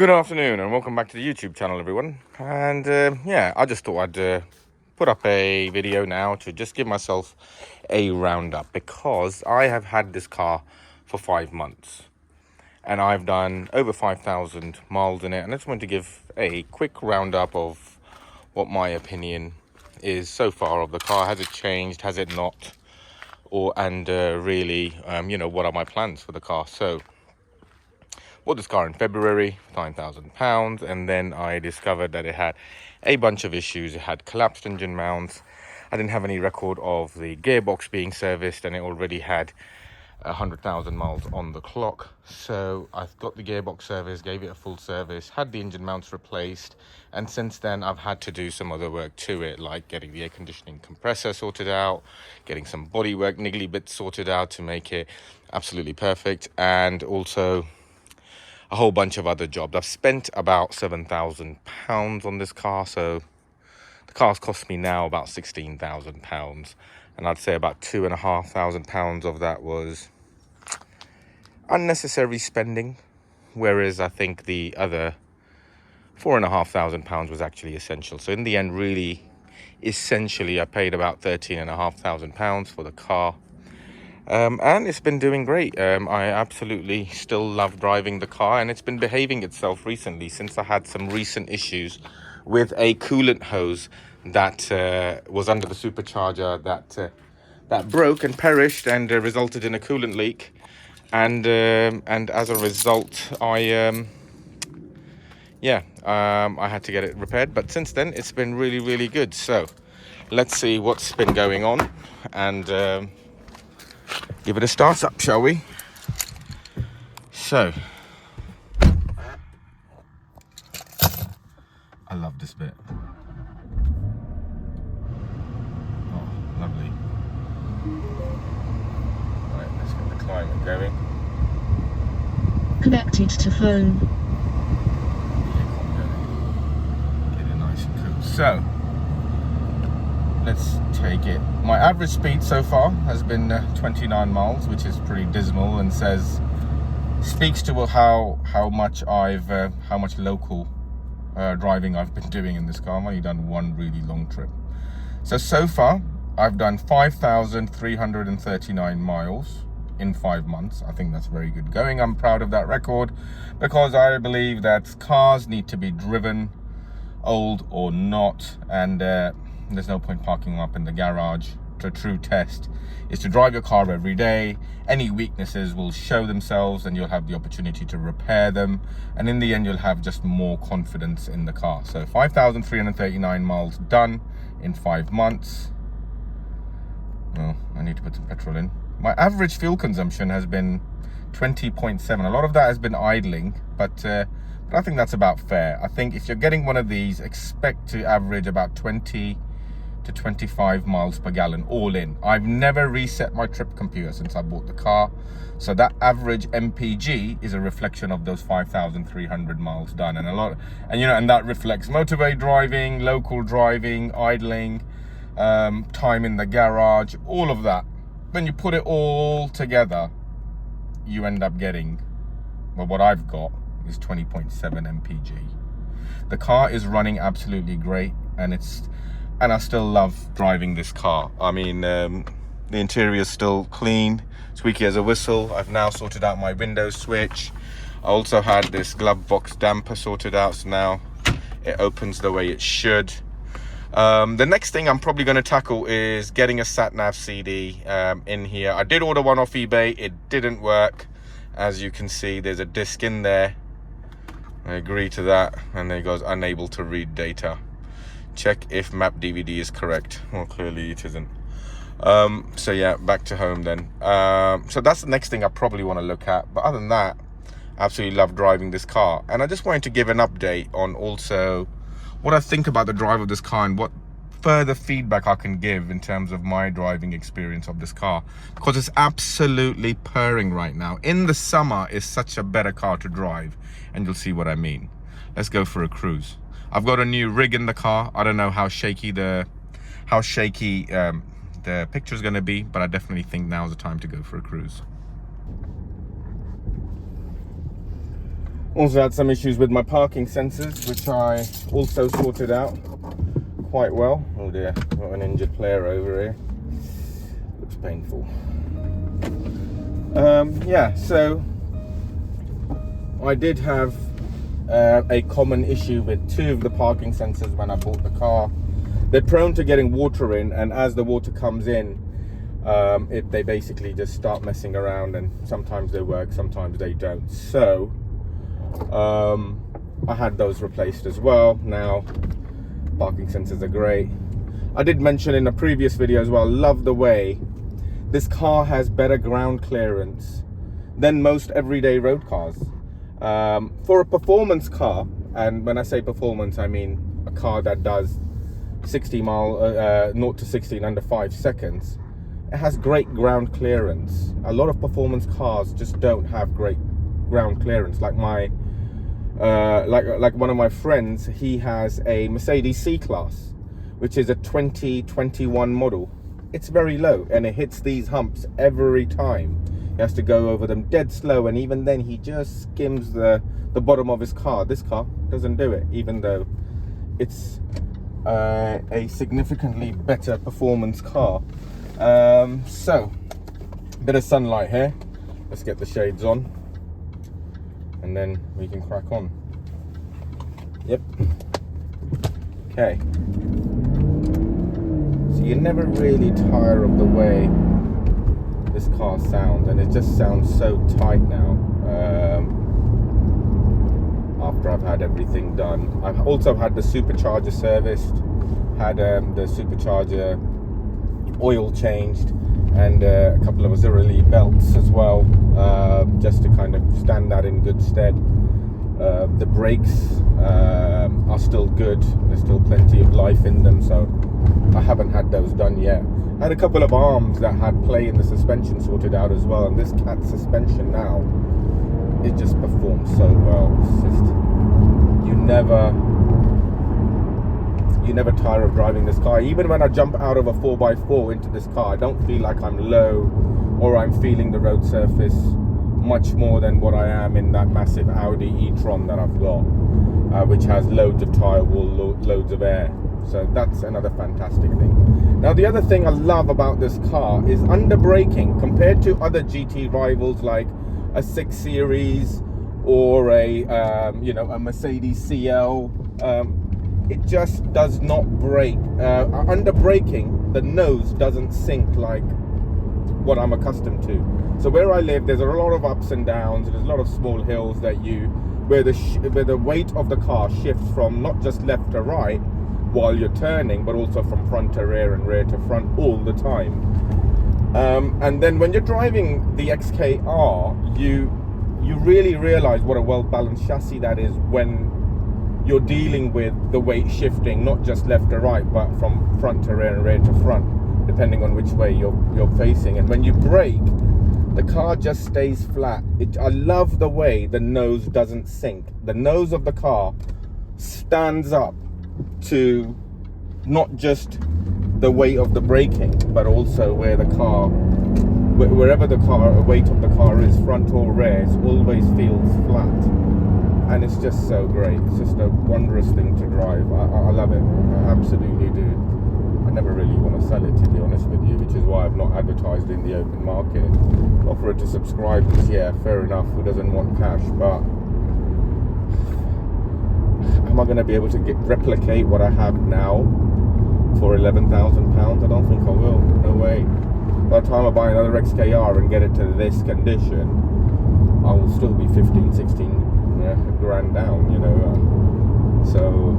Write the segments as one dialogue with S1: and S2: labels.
S1: Good afternoon and welcome back to the YouTube channel, everyone. And yeah, I just thought I'd put up a video now to just give myself a roundup, because I have had this car for 5 months and I've done over 5,000 miles in it, and I just want to give a quick roundup of what my opinion is so far of the car. Has it changed? Has it not? Really, what are my plans for the car? So bought this car in February, £9,000, and then I discovered that it had a bunch of issues. It had collapsed engine mounts. I didn't have any record of the gearbox being serviced, and it already had 100,000 miles on the clock. So I got the gearbox service, gave it a full service, had the engine mounts replaced, and since then I've had to do some other work to it, like getting the air conditioning compressor sorted out, getting some bodywork niggly bits sorted out to make it absolutely perfect, and also a whole bunch of other jobs. I've spent about £7,000 on this car, so the car's cost me now about £16,000, and I'd say about £2,500 of that was unnecessary spending, whereas I think the other £4,500 was actually essential. So in the end, really, essentially, I paid about £13,500 for the car. And it's been doing great. I absolutely still love driving the car, and it's been behaving itself recently, since I had some recent issues with a coolant hose that was under the supercharger that broke and perished, and resulted in a coolant leak. And as a result, I had to get it repaired. But since then, it's been really good. So let's see what's been going on, and give it a start up, shall we? So, I love this bit. Oh, lovely. Right, let's get the climate going.
S2: Connected to phone.
S1: Get it nice and cool. So, let's take it. My average speed so far has been 29 miles, which is pretty dismal, and speaks to how much local driving I've been doing in this car. I've only done one really long trip. So far I've done 5,339 miles in 5 months. I think that's very good going. I'm proud of that record, because I believe that cars need to be driven, old or not, and there's no point parking up in the garage. A true test is to drive your car every day. Any weaknesses will show themselves, and you'll have the opportunity to repair them, and in the end you'll have just more confidence in the car. So 5,339 miles done in 5 months. Oh, I need to put some petrol in. My average fuel consumption has been 20.7. A lot of that has been idling, but I think that's about fair. I think if you're getting one of these, expect to average about 20 to 25 miles per gallon all in. I've never reset my trip computer since I bought the car, so that average MPG is a reflection of those 5,300 miles done, and that reflects motorway driving, local driving, idling, time in the garage, all of that. When you put it all together, you end up getting, well, what I've got is 20.7 MPG. The car is running absolutely great, and I still love driving this car. I mean, the interior is still clean, squeaky as a whistle. I've now sorted out my window switch. I also had this glove box damper sorted out, so now it opens the way it should. The next thing I'm probably going to tackle is getting a sat-nav CD in here. I did order one off eBay. It didn't work. As you can see, there's a disc in there. I agree to that, and there it goes, unable to read data. Check if map DVD is correct. Well, clearly it isn't. So yeah, back to home then. So that's the next thing I probably want to look at. But other than that, I absolutely love driving this car. And I just wanted to give an update on also what I think about the drive of this car, and what further feedback I can give in terms of my driving experience of this car, because it's absolutely purring right now. In the summer, it's such a better car to drive, and you'll see what I mean. Let's go for a cruise. I've got a new rig in the car. I don't know how shaky the picture is going to be, but I definitely think now's the time to go for a cruise. Also had some issues with my parking sensors, which I also sorted out quite well. Oh dear, got an injured player over here. Looks painful. Yeah, so I did have a common issue with 2 of the parking sensors when I bought the car. They're prone to getting water in, and as the water comes in, they basically just start messing around, and sometimes they work, sometimes they don't. So I had those replaced as well. Now parking sensors are great. I did mention in a previous video as well, love the way this car has better ground clearance than most everyday road cars. For a performance car, and when I say performance, I mean a car that does 0 to 60 in under 5 seconds, it has great ground clearance. A lot of performance cars just don't have great ground clearance. Like my like one of my friends, he has a Mercedes C-Class, which is a 2021 model. It's very low, and it hits these humps every time. He has to go over them dead slow, and even then he just skims the bottom of his car. This car doesn't do it, even though it's a significantly better performance car. So bit of sunlight here. Let's get the shades on, and then we can crack on. Yep. Okay. So you never really tire of the way this car sounds, and it just sounds so tight now. After I've had everything done, I've also had the supercharger serviced, had the supercharger oil changed, and a couple of auxiliary belts as well, just to kind of stand that in good stead. The brakes are still good. There's still plenty of life in them, so I haven't had those done yet. I had a couple of arms that had play in the suspension sorted out as well, and this cat suspension now, it just performs so well. It's just, you never tire of driving this car. Even when I jump out of a 4x4 into this car, I don't feel like I'm low or I'm feeling the road surface much more than what I am in that massive Audi e-tron that I've got, which has loads of tire wall, loads of air. So that's another fantastic thing. Now the other thing I love about this car is under braking. Compared to other GT rivals like a 6 Series or a a Mercedes CL, it just does not brake. Under braking, the nose doesn't sink like what I'm accustomed to. So where I live, there's a lot of ups and downs. There's a lot of small hills that where the weight of the car shifts from not just left to right while you're turning, but also from front to rear and rear to front all the time. And then when you're driving the XKR, you really realize what a well-balanced chassis that is when you're dealing with the weight shifting, not just left to right, but from front to rear and rear to front, depending on which way you're facing. And when you brake, the car just stays flat. I love the way the nose doesn't sink. The nose of the car stands up to not just the weight of the braking, but also wherever the weight of the car is, front or rear, it always feels flat. And it's just so great. It's just a wondrous thing to drive. I love it. I absolutely do. I never really want to sell it, to be honest with you, which is why I've not advertised in the open market. Offer it to subscribers, yeah, fair enough. Who doesn't want cash? But am I going to be able to replicate what I have now for £11,000? I don't think I will. No way. By the time I buy another XKR and get it to this condition, I will still be 15, 16 grand down, so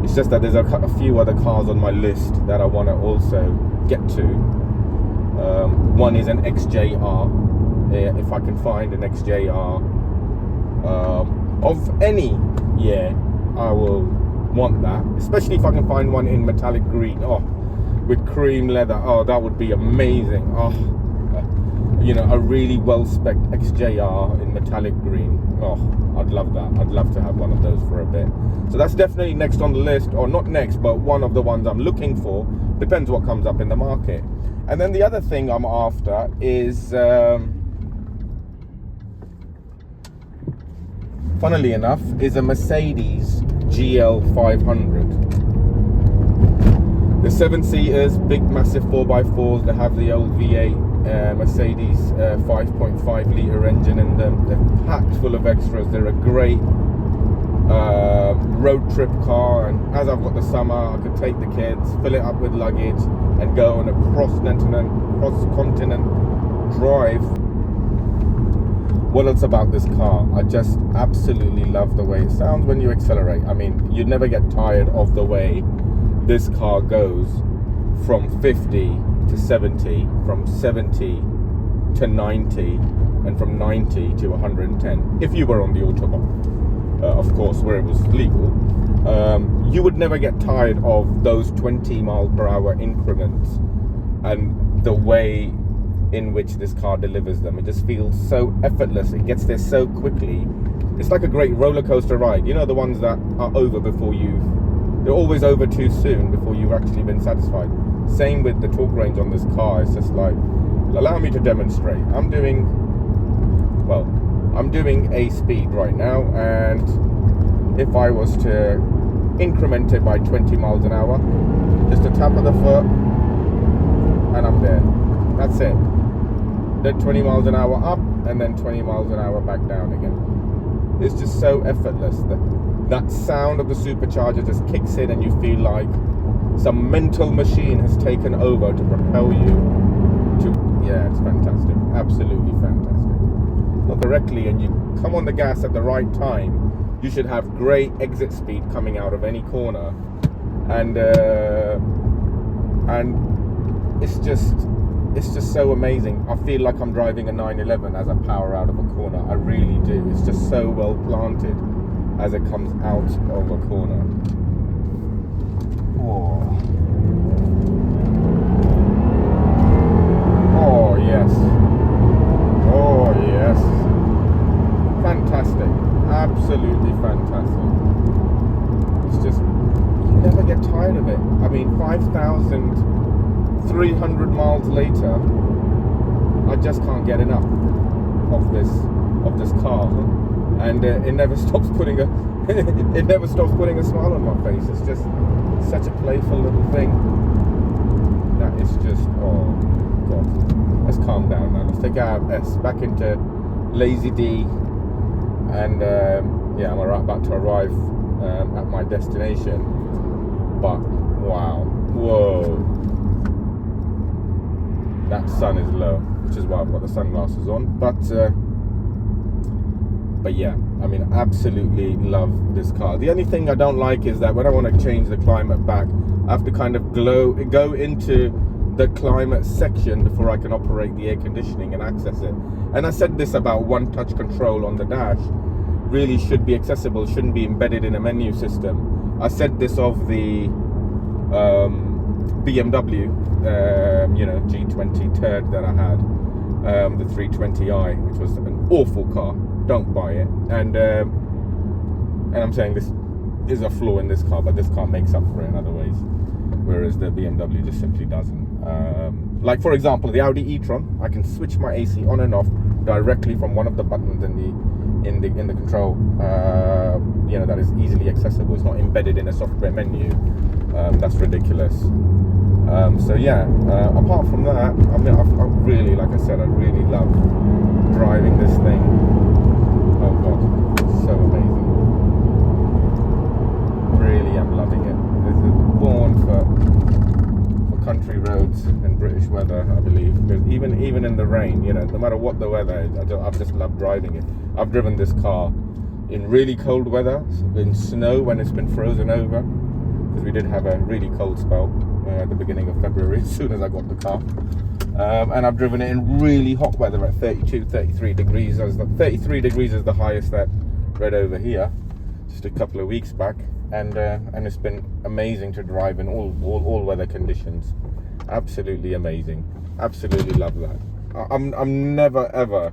S1: it's just that there's a few other cars on my list that I want to also get to. One is an XJR. If I can find an XJR of any year, I will want that, especially if I can find one in metallic green, with cream leather. That would be amazing. A really well-spec'd XJR in metallic green. I'd love that. I'd love to have one of those for a bit. So that's definitely next on the list, or not next, but one of the ones I'm looking for. Depends what comes up in the market. And then the other thing I'm after is funnily enough, is a Mercedes GL 500. The 7-seaters, big massive 4x4s. They have the old V8 Mercedes 5.5 litre engine in them. They're packed full of extras. They're a great road trip car, and as I've got the summer, I could take the kids, fill it up with luggage, and go on a cross-continent drive. What else about this car? I just absolutely love the way it sounds when you accelerate. I mean, you never get tired of the way this car goes from 50 to 70, from 70 to 90, and from 90 to 110 if you were on the Autobahn. Of course, where it was legal. You would never get tired of those 20 mile per hour increments and the way in which this car delivers them. It just feels so effortless. It gets there so quickly. It's like a great roller coaster ride. You know, the ones that are over before they're always over too soon before you've actually been satisfied. Same with the torque range on this car. It's just like, allow me to demonstrate. I'm doing a speed right now, and if I was to increment it by 20 miles an hour, just a tap of the foot, and I'm there. That's it. Then 20 miles an hour up, and then 20 miles an hour back down again. It's just so effortless. That sound of the supercharger just kicks in, and you feel like some mental machine has taken over to propel you to, yeah, it's fantastic. Absolutely fantastic. Correctly, and you come on the gas at the right time, you should have great exit speed coming out of any corner, and it's just so amazing. I feel like I'm driving a 911 as I power out of a corner. I really do. It's just so well planted as it comes out of a corner. Oh yes. Oh yes. Fantastic. Absolutely fantastic. It's just, you never get tired of it. I mean, 5,300 miles later, I just can't get enough of this car, and it never stops putting a a smile on my face. It's just such a playful little thing that it's just, oh god. Let's calm down now. Let's take our S back into Lazy D, and yeah, I'm about to arrive at my destination. But wow, whoa, that sun is low, which is why I've got the sunglasses on. But yeah, I mean, absolutely love this car. The only thing I don't like is that when I want to change the climate back, I have to kind of go into the climate section before I can operate the air conditioning and access it. And I said this about one touch control on the dash really should be accessible, shouldn't be embedded in a menu system. I said this of the BMW G20 turd that I had, the 320i, which was an awful car. Don't buy it. And I'm saying this is a flaw in this car, but this car makes up for it in other ways, whereas the BMW just simply doesn't. Like for example, the Audi e-tron, I can switch my AC on and off directly from one of the buttons in the control. That is easily accessible. It's not embedded in a software menu. That's ridiculous. So yeah, apart from that, I mean, I really, like I said, I really love driving this thing. Oh god, it's so amazing. Really am loving it. This is born for country roads and British weather, I believe. Because even in the rain, no matter what the weather, I've just loved driving it. I've driven this car in really cold weather, in snow when it's been frozen over, because we did have a really cold spell at the beginning of February as soon as I got the car. And I've driven it in really hot weather at 32, 33 degrees. 33 degrees is the highest that read over here just a couple of weeks back, and it's been amazing to drive in all weather conditions. Absolutely amazing. Absolutely love that. I'm never ever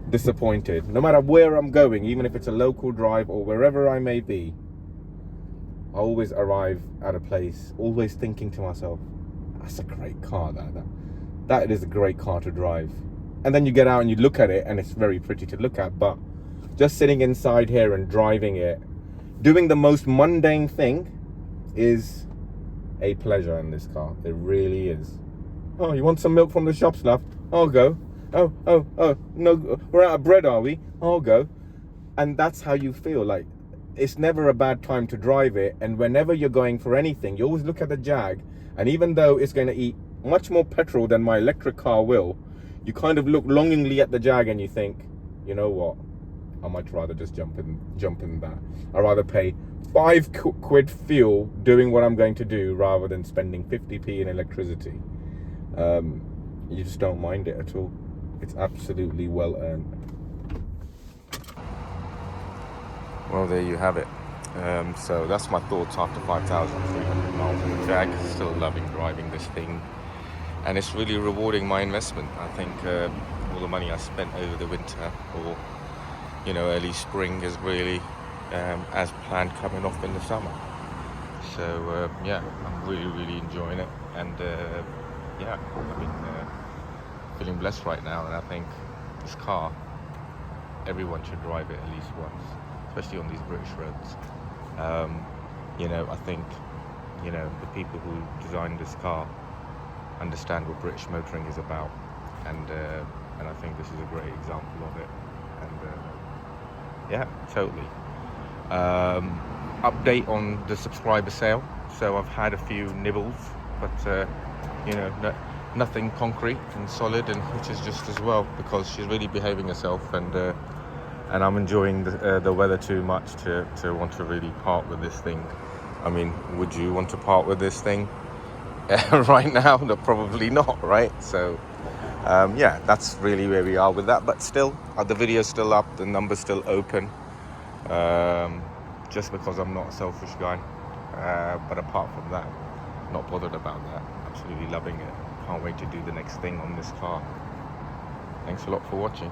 S1: disappointed, no matter where I'm going, even if it's a local drive or wherever I may be. I always arrive at a place always thinking to myself, that's a great car. That is a great car to drive. And then you get out and you look at it and it's very pretty to look at, but just sitting inside here and driving it, doing the most mundane thing, is a pleasure in this car. It really is. Oh, you want some milk from the shops, love? I'll go. Oh, no, we're out of bread, are we? I'll go. And that's how you feel. Like, it's never a bad time to drive it. And whenever you're going for anything, you always look at the Jag, and even though it's going to eat much more petrol than my electric car will, you kind of look longingly at the Jag and you think, you know what, I might rather just jump in that. I'd rather pay 5 quid fuel doing what I'm going to do rather than spending 50p in electricity. You just don't mind it at all. It's absolutely well earned. Well, there you have it. So that's my thoughts after 5,300 miles in the Jag. Still loving driving this thing, and it's really rewarding my investment. I think all the money I spent over the winter or early spring is really as planned coming off in the summer. So yeah, I'm really enjoying it, and yeah, I mean feeling blessed right now. And I think this car, everyone should drive it at least once, especially on these British roads. I think the people who designed this car understand what British motoring is about, and I think this is a great example of it. And yeah, totally. Update on the subscriber sale. So I've had a few nibbles, but nothing concrete and solid, and which is just as well, because she's really behaving herself, and I'm enjoying the weather too much to want to really part with this thing. I mean, would you want to part with this thing right now? No, probably not, right? So yeah, that's really where we are with that. But still, the video's still up, the number's still open, just because I'm not a selfish guy. But apart from that, not bothered about that. Absolutely loving it. Can't wait to do the next thing on this car. Thanks a lot for watching.